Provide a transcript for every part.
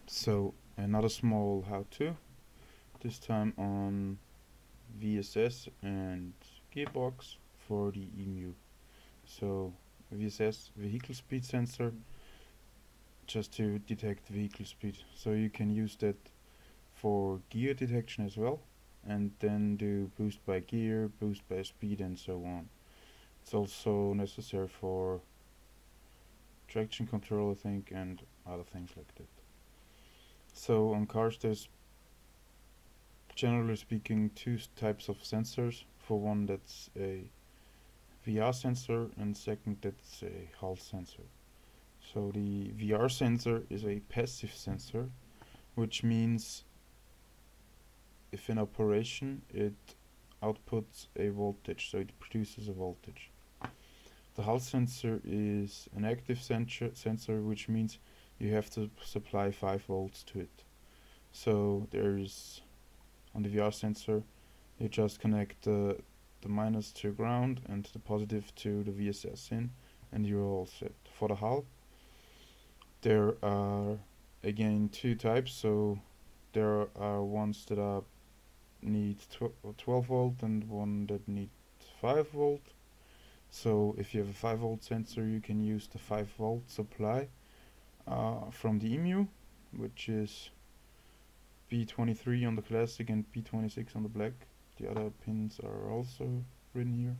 So another small how-to, this time on VSS and Gearbox for the EMU. So VSS, vehicle speed sensor, just to detect vehicle speed. So you can use that for gear detection as well, and then do boost by gear, boost by speed, and so on. It's also necessary for traction control, I think, and other things like that. So on cars there's, generally speaking, two types of sensors. For one, that's a VR sensor, and second, that's a Hall sensor. So the VR sensor is a passive sensor, which means if in operation it outputs a voltage, so it produces a voltage. The Hall sensor is an active sensor, which means you have to supply 5 volts to it. So there's, on the VR sensor, you just connect the minus to ground and the positive to the VSS in, and you're all set. For the Hall, there are again two types. So there are ones that need 12 volt and one that need 5 volt. So if you have a 5 volt sensor, you can use the 5 volt supply from the EMU, which is B23 on the classic and B26 on the black. The other pins are also written here.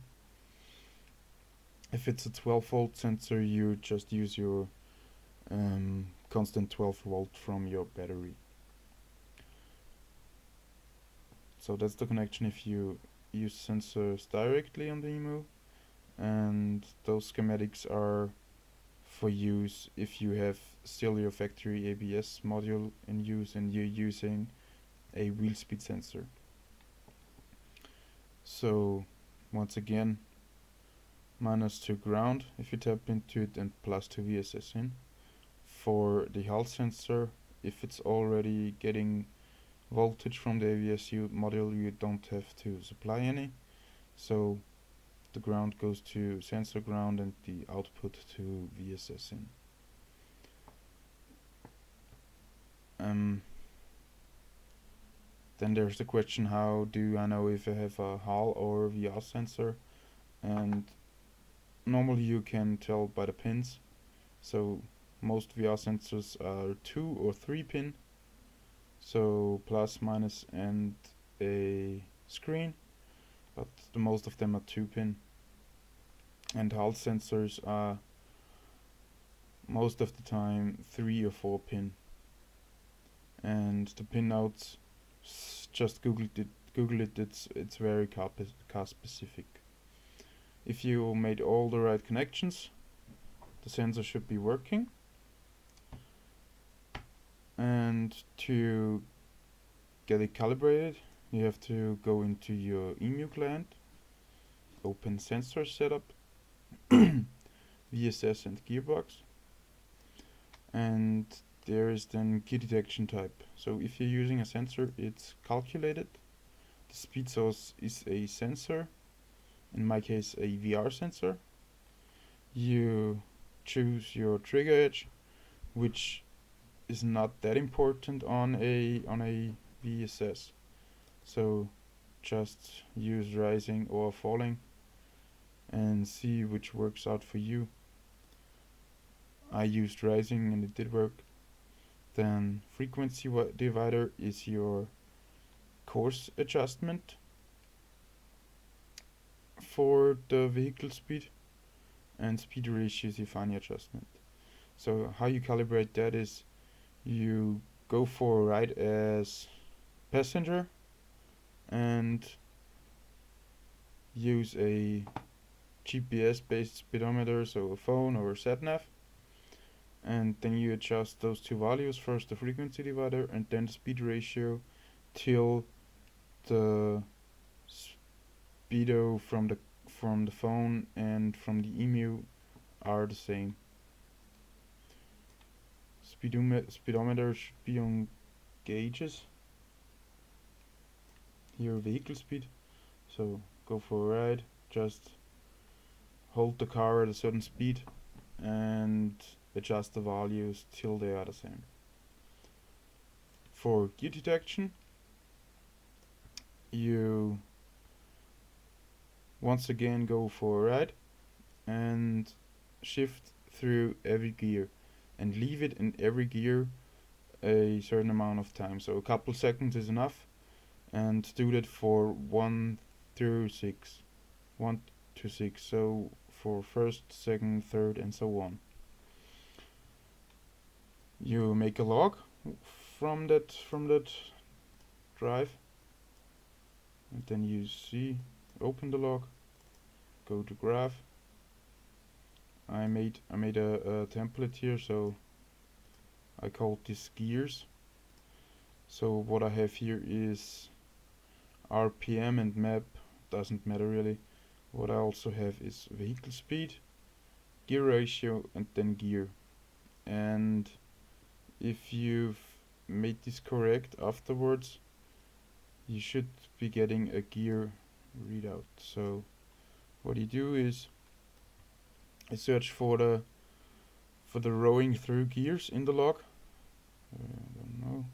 If it's a 12 volt sensor, you just use your constant 12 volt from your battery. So that's the connection if you use sensors directly on the EMU, and those schematics are for use if you have still your factory ABS module in use and you're using a wheel speed sensor. So once again, minus to ground if you tap into it, and plus to VSS in. For the Hall sensor, if it's already getting voltage from the ABS module, you don't have to supply any. So the ground goes to sensor ground and the output to VSS in. Then there's the question, how do I know if I have a Hall or VR sensor? And normally you can tell by the pins. So most VR sensors are 2 or 3 pin, so plus, minus, and a screen, but the most of them are 2 pin. And Hall sensors are most of the time 3 or 4 pin. And the pin outs, just Google it. It's very car specific. If you made all the right connections, the sensor should be working. And to get it calibrated, you have to go into your EMU client, open sensor setup, VSS and Gearbox, and there is then gear detection type. So if you're using a sensor, it's calculated. The speed source is a sensor, in my case a VR sensor. You choose your trigger edge, which is not that important on a VSS. So just use rising or falling and see which works out for you. I used rising and it did work. Then frequency divider is your course adjustment for the vehicle speed, and speed ratio is your final adjustment. So how you calibrate that is you go for a ride as passenger and use a GPS based speedometer, so a phone or a sat nav, and then you adjust those two values, first the frequency divider and then the speed ratio, till the speedo from the phone and from the EMU are the same. Speedometer should be on gauges. Here vehicle speed. So go for a ride, just hold the car at a certain speed and adjust the values till they are the same. for gear detection, you once again go for a ride and shift through every gear and leave it in every gear a certain amount of time. So a couple seconds is enough, and do that for 1 through 6. 1 to 6, so for first, second, third, and so on. You make a log from that drive, and then you open the log, go to graph. I made a template here, so I called this gears. So what I have here is RPM and map, doesn't matter really. What I also have is vehicle speed, gear ratio, and then gear. And if you've made this correct afterwards, you should be getting a gear readout. So what you do is I search for the rowing through gears in the log. I don't know.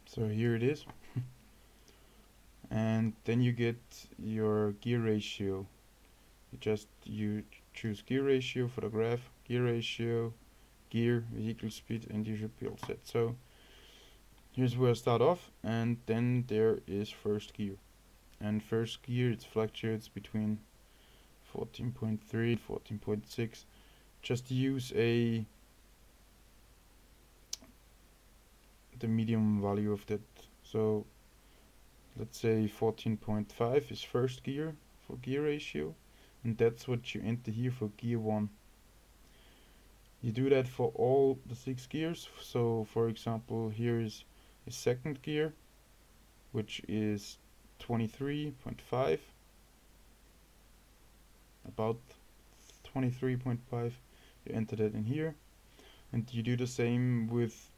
So here it is. And then you get your gear ratio. You choose gear ratio for the graph, gear ratio, gear, vehicle speed, and you should be all set. So here's where I start off, and then there is first gear. And first gear, it fluctuates between 14.3 and 14.6. Just use the medium value of that. So let's say 14.5 is first gear for gear ratio, and that's what you enter here for gear 1. You do that for all the 6 gears. So for example, here is a second gear, which is 23.5, about 23.5. You enter that in here, and you do the same with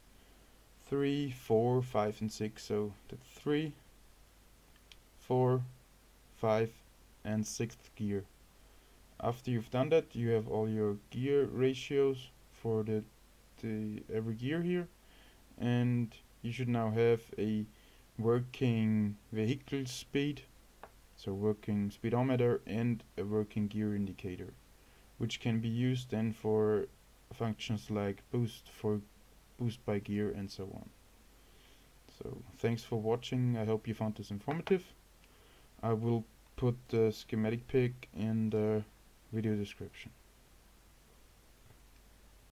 3, 4, 5, and 6. So that's 3, 4, 5, and 6th gear. After you've done that, you have all your gear ratios for the every gear here, and you should now have a working vehicle speed, so working speedometer, and a working gear indicator, which can be used then for functions like boost by gear and so on. So thanks for watching. I hope you found this informative. I will put the schematic pic in the video description.